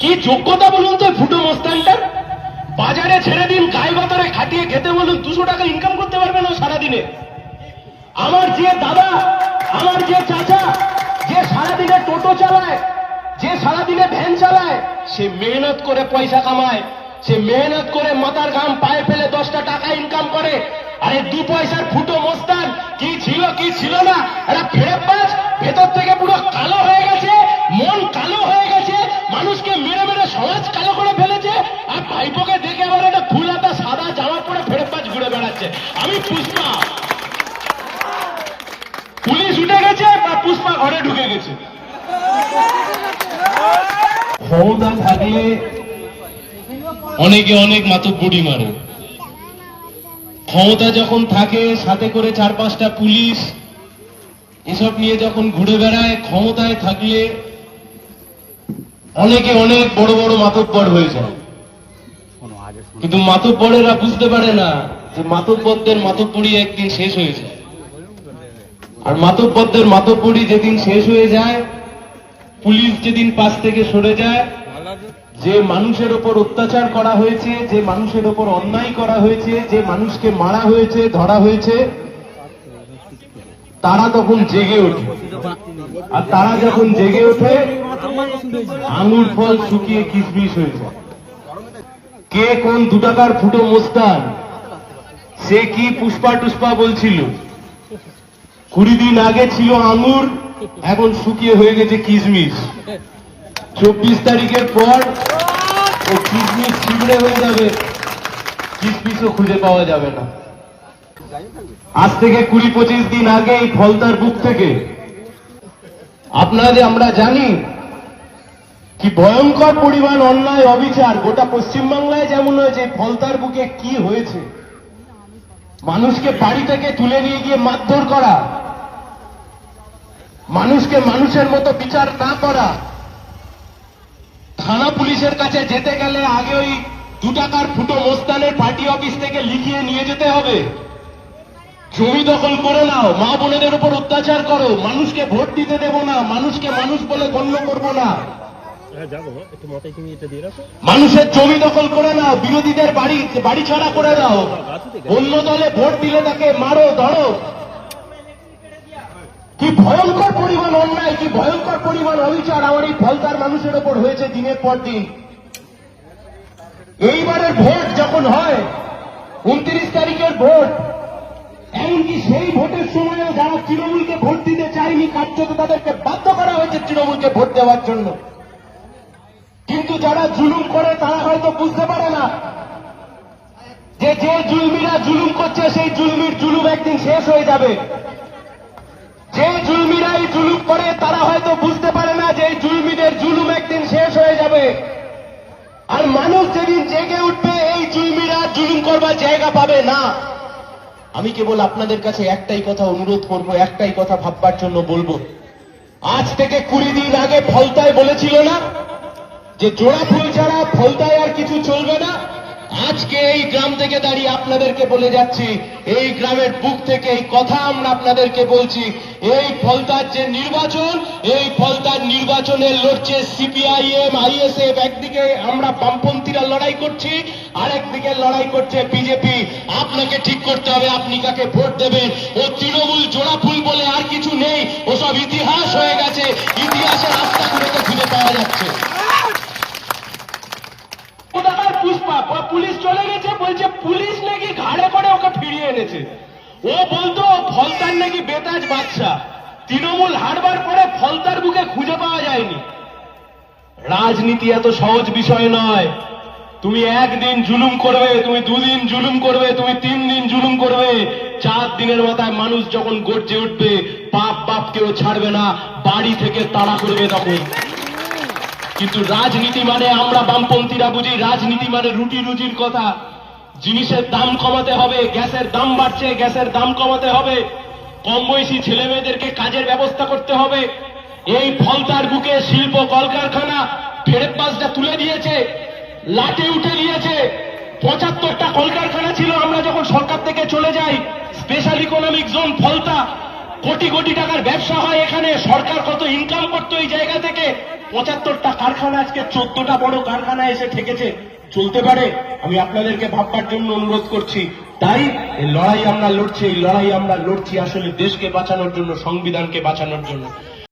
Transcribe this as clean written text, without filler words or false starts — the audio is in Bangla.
কি যোগ্যতা বলুন তো ফুটো মস্তানটার? বাজারে ছেড়ে দিন, গায়ে বাতারে খাটিয়ে খেতে বলুন, 200 টাকা ইনকাম করতে পারবে না সারাদিনে। আমার যে দাদা, আমার যে চাচা, যে সারাদিনে টোটো চালায়, যে সারাদিনে ভ্যান চালায়, সে মেহনত করে পয়সা কামায়, সে মেহনত করে মাথার ঘাম পায়ে ফেলে 10টা টাকা ইনকাম করে। আরে 2 পয়সার ফুটো মস্তান কি ছিল কি ছিল না, এরা ফেরতবাজ, ভেতর থেকে পুরো কালো হয়ে গেছে, মন কালো হয়ে গেছে, মানুষকে মেরে মেরে সমাজ কালো করে ফেলেছে। আর ভাইপোকে দেখে আবার একটা ফুলাতা সাদা জামা পরে ফেরতবাজ ঘুরে বেড়াচ্ছে। আমি পুষ্পা, পুলিশ উঠে গেছে বা পুষ্পা ঘরে ঢুকে গেছে। ক্ষমতা থাকলে অনেকে অনেক মাতব্বরি মারে, ক্ষমতা যখন থাকে সাথে করে 4-5টা পুলিশ এসব নিয়ে যখন ঘুরে বেড়ায়, ক্ষমতায় থাকলে অনেকে অনেক বড় বড় মাতব্বর হয়ে যায়। কিন্তু মাতব্বরেরা বুঝতে পারে না যে মাতব্বরদের মাতব্বরি একদিন শেষ হয়ে যায়। আর মাতব্বরদের মাতব্বরি যেদিন শেষ হয়ে যায়, পুলিশ যেদিন পাশ থেকে সরে যায়, যে মানুষের ওপর অত্যাচার করা হয়েছে, যে মানুষের ওপর অন্যায় করা হয়েছে, যে মানুষকে মারা হয়েছে, ধরা হয়েছে, তারা তখন জেগে ওঠে। আর তারা যখন জেগে ওঠে, আঙুর ফল শুকিয়ে কিশমিশ হয়ে যায়। কে কোন 2 টাকার ফুটো মোস্তান, সে কি পুষ্পা টুষ্পা বলছিল, 20 দিন আগে ছিল আঙুর, এখন শুকিয়ে হয়ে গেছে কিশমিশ। 24 তারিখের পর ও কিশমিশ ছিঁড়ে হয়ে যাবে, কিশমিশও খুঁজে পাওয়া যাবে না। আজ থেকে 20-25 দিন আগে এই ফলতার বুক থেকে আমরা জানি কি ভয়ঙ্কর পরিমাণ অন্যায় অবিচার গোটা পশ্চিমবাংলায় যেমন হয়েছে, ফলতার বুকে কি হয়েছে। মানুষকে বাড়ি থেকে তুলে নিয়ে গিয়ে মারধর করা, মানুষকে মানুষের মতো বিচার না করা, থানা পুলিশের কাছে যেতে গেলে আগে ওই 2 টাকার ফুটো মোস্তানের পার্টি অফিস থেকে লিখিয়ে নিয়ে যেতে হবে। জমি দখল করে নাও, মা বোনেদের উপর অত্যাচার করো, মানুষকে ভোট দিতে দেব না, মানুষকে মানুষ বলে গণ্য করব না, মানুষের জমি দখল করে নাও, বিরোধীদের বাড়ি ছাড়া করে দাও, অন্য দলে ভোট দিলে তাকে মারো ধরো। কি ভয়ঙ্কর পরিমাণ অন্যায়, কি ভয়ঙ্কর পরিমাণ অবিচার আমার এই ফলতার মানুষের ওপর হয়েছে দিনের পর দিন। এইবারের ভোট যখন হয়, 29 তারিখের ভোট, এমনকি সেই ভোটের সময় যারা তৃণমূলকে ভোট দিতে চায়নি, কার্যত তাদেরকে বাধ্য করা হয়েছে তৃণমূলকে ভোট দেওয়ার জন্য। কিন্তু যারা জুলুম করে তারা হয়তো বুঝতে পারে না যে যে জুলমিরা জুলুম করছে সেই জুলমির জুলুম একদিন শেষ হয়ে যাবে। যে জুলমিরাই জুলুম করে তারা হয়তো বুঝতে পারে না যে এই জুলমিদের জুলুম একদিন শেষ হয়ে যাবে। আর মানুষ যেদিন জেগে উঠবে, এই জুলমিরা জুলুম করবার জায়গা পাবে না। আমি কেবল আপনাদের কাছে একটাই কথা অনুরোধ করব, একটাই কথা ভাববার জন্য বলবো। আজ থেকে 20 দিন আগে ফলতায় বলেছিল না যে জোড়া ফুল ছাড়া ফলতায় আর কিছু চলবে না। আজকে এই গ্রাম থেকে দাঁড়িয়ে আপনাদেরকে বলে যাচ্ছি, এই গ্রামের বুক থেকে এই কথা আমরা আপনাদেরকে বলছি, এই ফলতার যে নির্বাচন, এই ফলতার নির্বাচনে লড়ছে সিপিআইএম, আইএসএফ, একদিকে আমরা বামপন্থীরা লড়াই করছি, আরেকদিকে লড়াই করছে বিজেপি। আপনাকে ঠিক করতে হবে আপনি কাকে ভোট দেবেন। ও তৃণমূল জোড়া ফুল বলে আর কিছু নেই, ওসব ইতিহাস হয়ে গেছে, ইতিহাসের রাস্তাগুলোকে খুঁজে পাওয়া যাচ্ছে। পুষ্পা পুলিশ চলে গেছে, বলছে পুলিশ নাকি ঘাড়ে করে ওকে ফিরিয়ে এনেছে। ও বলতো ফলতার নাকি বেতাজ বাদশা, তৃণমূল হারবার পরে ফলতার বুকে খুঁজে পাওয়া যায়নি। রাজনীতি এত সহজ বিষয় নয়। তুমি একদিন জুলুম করবে, তুমি 2 দিন জুলুম করবে, তুমি 3 দিন জুলুম করবে, 4 দিনের মাথায় মানুষ যখন গর্জে উঠবে, বাপ কেউ ছাড়বে না, বাড়ি থেকে তাড়া করবে তখন। কিন্তু রাজনীতি মানে আমরা বামপন্থীরা বুঝি, রাজনীতি মানে রুটি রুজির কথা। জিনিসের দাম কমাতে হবে, গ্যাসের দাম বাড়ছে, গ্যাসের দাম কমাতে হবে, কম বয়সী ছেলে মেয়েদেরকে কাজের ব্যবস্থা করতে হবে। এই ফলতার বুকে শিল্প কলকারখানা ফেরতবাজটা তুলে দিয়েছে, লাটে উঠে দিয়েছে। 75টা কলকারখানা ছিল আমরা যখন সরকার থেকে চলে যাই, special economic zone Falta, crore crore টাকার ব্যবসা হয় এখানে, সরকার কত ইনকাম করতো এই জায়গা থেকে। 75টা কারখানা আজকে 14টা বড় কারখানা এসে ঠেকেছে, চলতে পারে? আমি আপনাদেরকে ভাববার জন্য অনুরোধ করছি। তাই এই লড়াই আমরা লড়ছি, এই লড়াই আমরা লড়ছি আসলে দেশকে বাঁচানোর জন্য, সংবিধানকে বাঁচানোর জন্য।